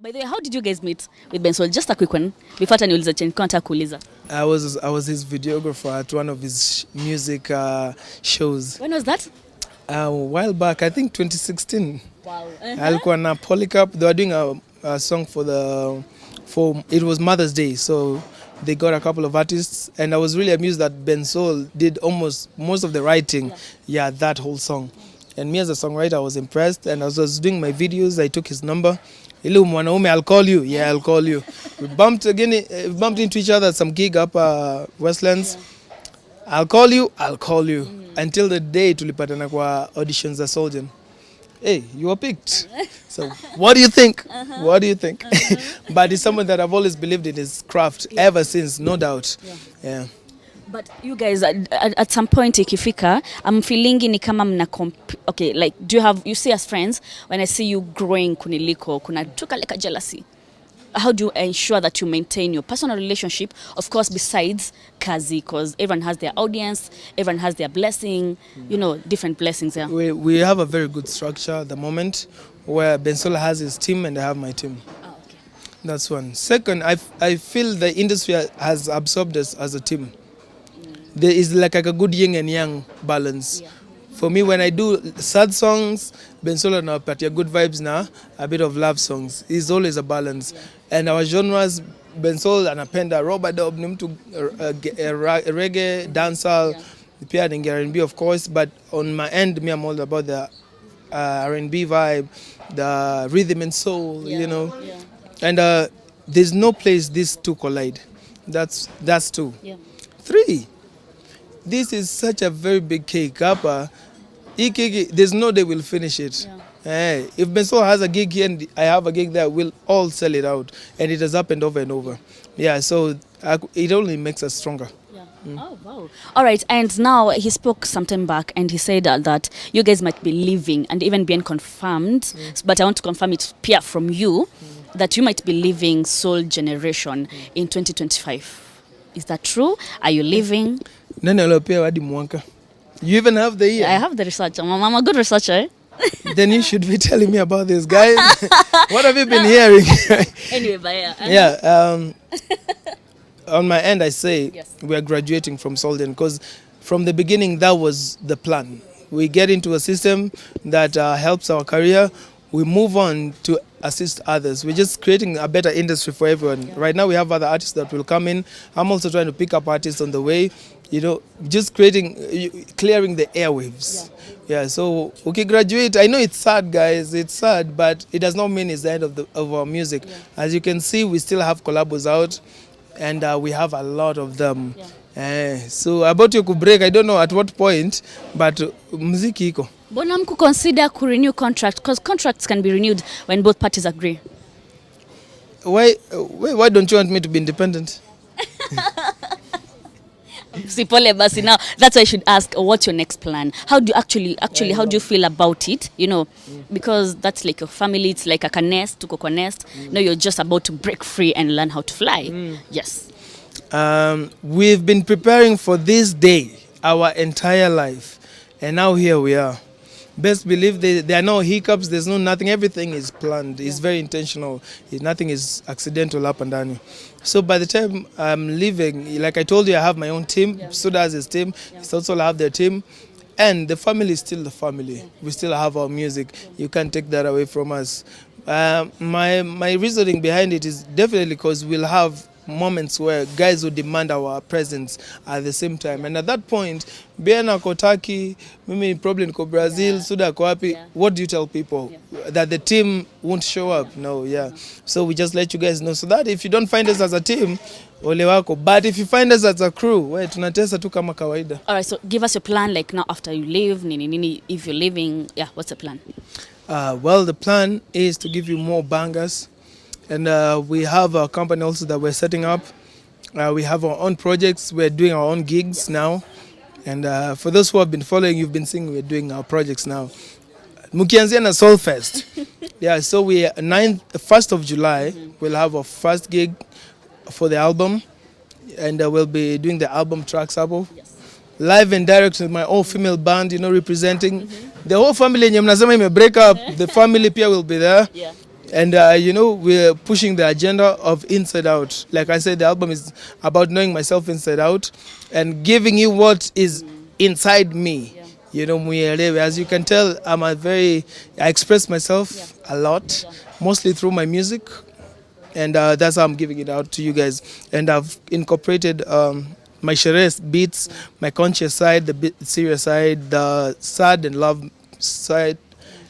By the way, how did you guys meet with Bensoul? Just a quick one. Before niuliza chenye nataka kuuliza. I was his videographer at one of his music shows. When was that? A while back, I think 2016. Wow. Alikuwa na Polycarp. They were doing a song for it was Mother's Day, so they got a couple of artists, and I was really amused that Bensoul did almost most of the writing. Yeah, that whole song. And me as a songwriter, I was impressed, and as I was doing my videos, I took his number. Hello, mwanaume, I'll call you. Yeah, I'll call you. We bumped into each other at some gig up Westlands. Yeah. I'll call you. Until the day tulipatana kwa auditions za Soldier. Hey, you were picked. So, what do you think? What do you think? But it's someone that I've always believed in his craft ever since, no doubt. Yeah. But you guys, at some point ikifika, I'm feeling ni kama mna okay, like, you see as friends, when I see you growing kuniliko, kuna tuka like a jealousy. How do you ensure that you maintain your personal relationship, of course, besides kazi, because everyone has their audience, everyone has their blessing, different blessings there. We have a very good structure at the moment, where Bensoul has his team and I have my team. Oh, okay. That's one. Second, I feel the industry has absorbed us as a team. There is like a good yin and yang balance. Yeah. For me, when I do sad songs, Bensoul anapatia good vibes na a bit of love songs. It's always a balance. Yeah. And our genres, Bensoul anapenda robadub, ni mtu reggae, dancehall, pia ni R&B of course, but on my end, me I'm all about the R&B vibe, the rhythm and soul, Yeah. And there's no place these two collide. That's two. Yeah. 3. This is such a very big cake. There's no day we'll finish it. Yeah. If Bensoul has a gig here and I have a gig there, we'll all sell it out. And it has happened over and over. Yeah, so it only makes us stronger. Yeah. Oh, wow. All right, and now he spoke some time back and he said that you guys might be leaving and even being confirmed, but I want to confirm it Pia from you, that you might be leaving Soul Generation in 2025. Is that true? Are you leaving? You even have the year? I have the research. I'm a good researcher. Then you should be telling me about this, guys. What have you been hearing? Anyway, but yeah. On my end, I say we are graduating from Solden because from the beginning, that was the plan. We get into a system that helps our career. We move on to assist others. We're just creating a better industry for everyone. Right now, we have other artists that will come in. I'm also trying to pick up artists on the way. Just clearing the airwaves. Yeah, so okay, graduate. I know it's sad, guys. It's sad, but it does not mean it's the end of our music. Yeah. As you can see, we still have collabos out, and we have a lot of them. Yeah. So about you could break, I don't know at what point, but muziki iko. Mbona mku consider to renew contract? Because contracts can be renewed when both parties agree. Why don't you want me to be independent? Sipole basi, now that's why I should ask, what's your next plan? How do you actually how do you feel about it? Because that's like your family, it's like a nest, tuko kwa nest. Now you're just about to break free and learn how to fly. Yes. We've been preparing for this day our entire life, and now here we are. Best believe there are no hiccups, there's no nothing, everything is planned. It's very intentional. Nothing is accidental up and down. So by the time I'm leaving, like I told you, I have my own team. So does his team. He also have their team. And the family is still the family. We still have our music. You can't take that away from us. My reasoning behind it is definitely because we'll have moments where guys will demand our presence at the same time, and at that point, Biana Kotaki, mimi probably niko Brazil, Suda ko wapi, what do you tell people? That the team won't show up? No, so we just let you guys know, so that if you don't find us as a team, ole wako, but if you find us as a crew, we tunatesa tu kama kawaida. All right, so give us your plan, like now after you leave, nini, if you're leaving, what's the plan? Well, the plan is to give you more bangers. And we have a company also that we're setting up. We have our own projects. We're doing our own gigs now. And for those who have been following, you've been seeing we're doing our projects now. Mukianzia na Soul Fest. So we 1st of July, we'll have our first gig for the album. And we'll be doing the album tracks album. Live and direct with my all-female band, representing. The whole family, mnasema ime break up. The family pia will be there. And we're pushing the agenda of inside out. Like I said, the album is about knowing myself inside out and giving you what is inside me. Muelewe. As you can tell, I express myself a lot, mostly through my music, and that's how I'm giving it out to you guys. And I've incorporated my sherehe beats, my conscious side, the serious side, the sad and love side.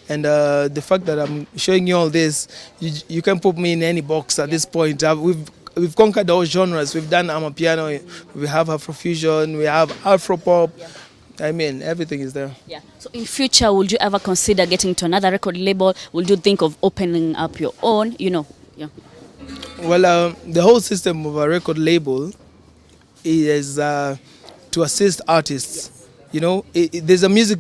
And the fact that I'm showing you all this, you can put me in any box at this point. We've conquered all genres. We've done amapiano, we have Afrofusion, we have Afropop. I mean, everything is there. Yeah. So in future, would you ever consider getting to another record label? Would you think of opening up your own? Yeah. Well, the whole system of a record label is to assist artists. There's a music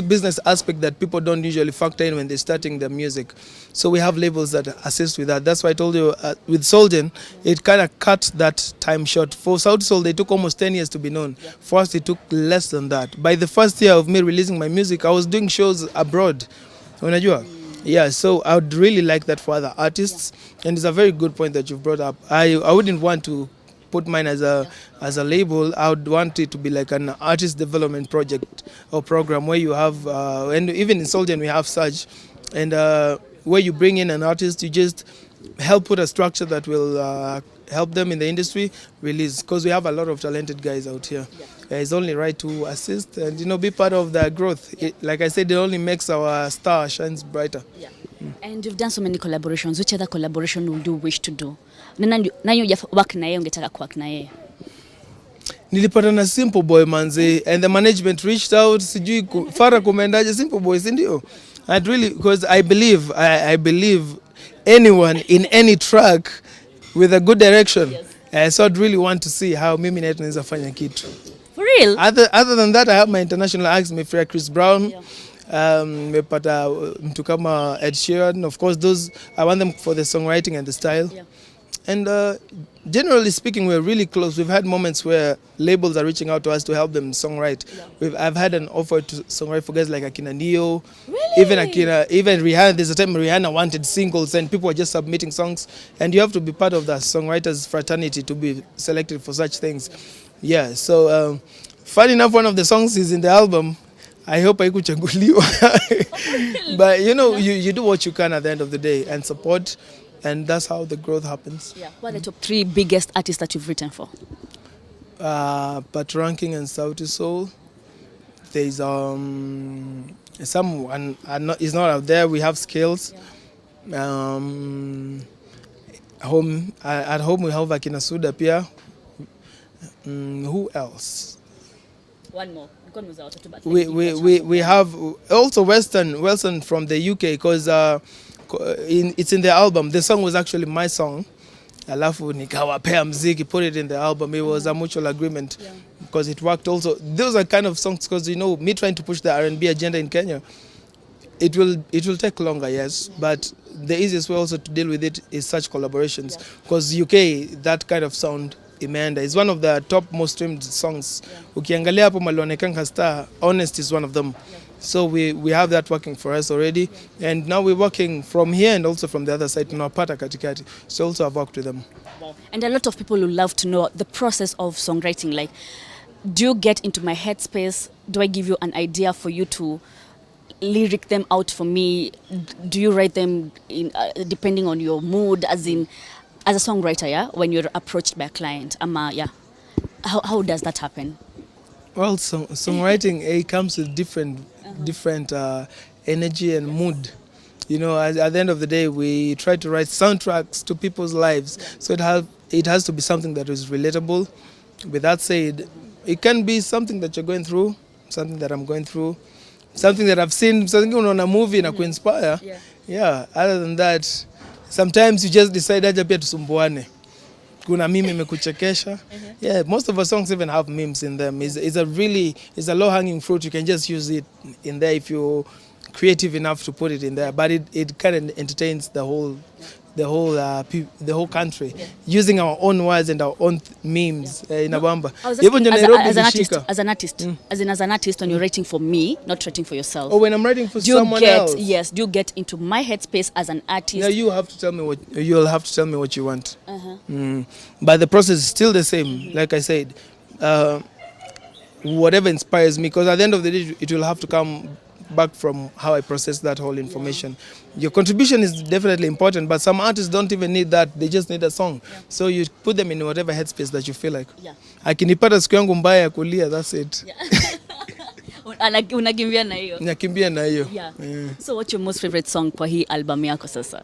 business aspect that people don't usually factor in when they're starting their music. So we have labels that assist with that. That's why I told you with Solgen, it kind of cut that time short. For Sauti Sol, they took almost 10 years to be known. For us, it took less than that. By the first year of me releasing my music, I was doing shows abroad. Unajua? Yeah, so I would really like that for other artists. And it's a very good point that you've brought up. I wouldn't want to put mine as a label. I would want it to be like an artist development project or program where you have, and even in Soldier we have such, and where you bring in an artist, you just help put a structure that will help them in the industry release, because we have a lot of talented guys out here. It's only right to assist and be part of the growth. Like I said, it only makes our star shines brighter. Yeah. And you've done so many collaborations. Which other collaboration would you wish to do? Nani work na yeye ungetaka kuwork na yeye? Nilipata na Simple Boy manze, and the management reached out, sijui fara kumendaje Simple Boy, si ndio? I'd really, because I believe anyone in any track with a good direction. So I'd really want to see how mimi na naweza fanya kitu. For real? Other than that, I have my international acts, my friend Chris Brown. Mepata mtu kama Ed Sheeran. Of course, those I want them for the songwriting and the style. And generally speaking, we're really close. We've had moments where labels are reaching out to us to help them songwrite. I've had an offer to songwrite for guys like Akina Neo, even Rihanna. There's a time Rihanna wanted singles and people were just submitting songs, and you have to be part of the songwriters fraternity to be selected for such things. Yeah, so funny enough, one of the songs is in the album. I hope haikuchaguliwa. But you do what you can at the end of the day and support. And that's how the growth happens. Yeah. What are the top 3 biggest artists that you've written for? Pat Ranking and Sauti Sol. There's someone is not out there. We have Skills. At home we have Akina Suda Pia. Who else? One more. We have also Western from the UK, because it's in the album. The song was actually my song. Alafu nikawapea mziki, put it in the album. It was a mutual agreement because it worked also. Those are kind of songs, because me trying to push the R&B agenda in Kenya, it will take longer, yes, but the easiest way also to deal with it is such collaborations, because UK, that kind of sound imeenda is one of the top most streamed songs. Ukiangalia hapo malionekanga star, Honest is one of them. So we have that working for us already, and now we're working from here and also from the other side, tunapata katikati. So also I've worked with them. Wow. And a lot of people will love to know the process of songwriting. Like, do you get into my headspace? Do I give you an idea for you to lyric them out for me? Do you write them in depending on your mood, as a songwriter, yeah, when you're approached by a client? How does that happen? Well, songwriting it comes with different energy and mood. At the end of the day, we try to write soundtracks to people's lives, so it has to be something that is relatable. With that said, it can be something that you're going through, something that I'm going through, something that I've seen, something on a movie na kuinspire. Yeah. Other than that, sometimes you just decide aje pia tusumbuane. Kuna meme imekuchekesha. Yeah, most of our songs even have memes in them. It's a low hanging fruit. You can just use it in there if you're creative enough to put it in there. But it kind of entertains the whole the whole country using our own words and our own memes. Inabamba. Even as an artist, as an artist, when you're writing for me, not writing for yourself. Or when I'm writing for someone else. Yes, do you get into my headspace as an artist? Yeah, you'll have to tell me what you want. But the process is still the same. Like I said, whatever inspires me, because at the end of the day, it will have to come back from how I process that whole information. Your contribution is definitely important, but some artists don't even need that. They just need a song. So you put them in whatever headspace that you feel like. Akinipata siku yangu mbaya ya kulia, that's it. Unakimbia na hiyo. Nakimbia na hiyo. So what's your most favorite song kwa hii album yako sasa?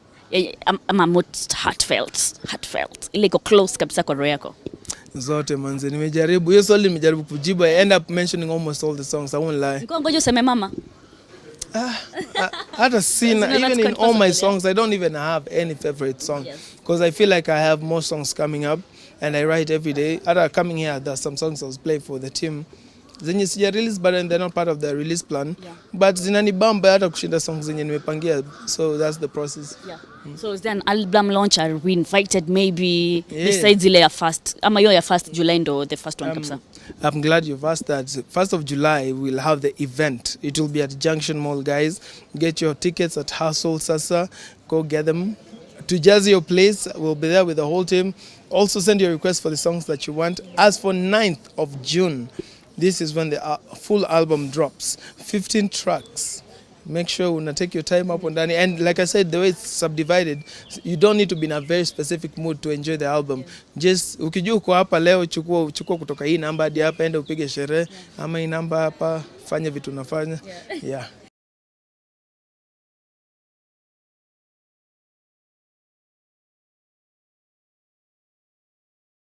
Ama most heartfelt. Ile iko close kabisa kwa roho yako. Zote manze, nimejaribu. Hiyo swali nimejaribu kujibu. I end up mentioning almost all the songs. I won't lie. Niko ngoja useme mama. Hata sina, even in all my songs, I don't even have any favorite song. Because I feel like I have more songs coming up and I write every day. After coming here, there's some songs I was playing for the team. Zenye sija release but they're not part of the release plan. But zinanibamba hata kushinda songs zenye nimepangia. So that's the process. So is there an album launch? Are we invited maybe besides ile ya first? Ama yo ya first July ndo the first one kabisa? I'm glad you've asked that. 1st of July, we'll have the event. It will be at Junction Mall, guys. Get your tickets at Hustle Sasa. Go get them. To Jazzy your place, we'll be there with the whole team. Also send your requests for the songs that you want. As for 9th of June, this is when the full album drops. 15 tracks. Make sure una take your time up on that. And like I said, the way it's subdivided, you don't need to be in a very specific mood to enjoy the album. Just ukijua uko hapa leo, chukua kutoka hii namba hadi hapa, enda upige sherehe, ama hii namba hapa, fanya vitu unafanya.